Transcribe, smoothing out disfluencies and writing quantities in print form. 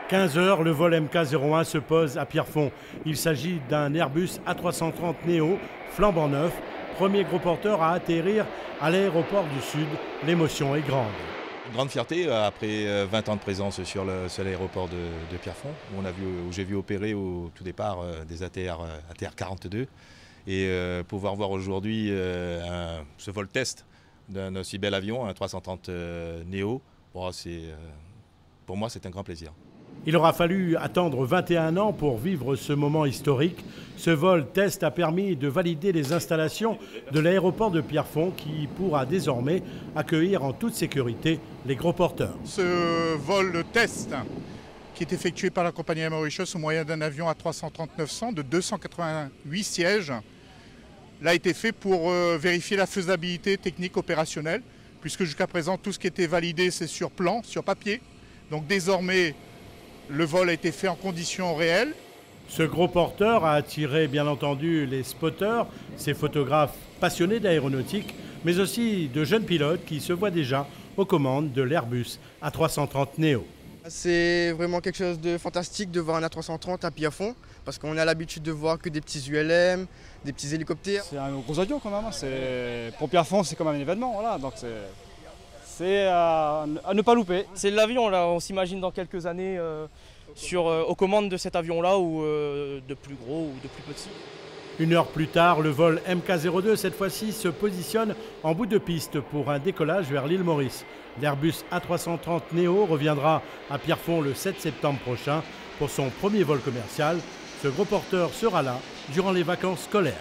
15 h, le vol MK01 se pose à Pierrefonds. Il s'agit d'un Airbus A330 Neo, flambant neuf, premier gros porteur à atterrir à l'aéroport du Sud. L'émotion est grande. Une grande fierté après 20 ans de présence sur l'aéroport de Pierrefonds, où j'ai vu opérer au tout départ des ATR 42 et pouvoir voir aujourd'hui ce vol test d'un aussi bel avion, un 330 Neo, pour moi c'est un grand plaisir. Il aura fallu attendre 21 ans pour vivre ce moment historique. Ce vol test a permis de valider les installations de l'aéroport de Pierrefonds qui pourra désormais accueillir en toute sécurité les gros porteurs. Ce vol test qui est effectué par la compagnie Air Mauritius au moyen d'un avion A330-900 de 288 sièges, l'a été fait pour vérifier la faisabilité technique opérationnelle, puisque jusqu'à présent tout ce qui était validé c'est sur plan, sur papier. Donc désormais le vol a été fait en conditions réelles. Ce gros porteur a attiré bien entendu les spotters, ces photographes passionnés d'aéronautique, mais aussi de jeunes pilotes qui se voient déjà aux commandes de l'Airbus A330 Neo. C'est vraiment quelque chose de fantastique de voir un A330 à Pierrefonds, parce qu'on a l'habitude de voir que des petits ULM, des petits hélicoptères. C'est un gros avion quand même, pour Pierrefonds c'est comme un événement, voilà. Donc c'est à ne pas louper. C'est l'avion, là, on s'imagine dans quelques années aux commandes de cet avion-là, ou de plus gros ou de plus petit. Une heure plus tard, le vol MK02, cette fois-ci, se positionne en bout de piste pour un décollage vers l'île Maurice. L'Airbus A330 Neo reviendra à Pierrefonds le 7 septembre prochain pour son premier vol commercial. Ce gros porteur sera là durant les vacances scolaires.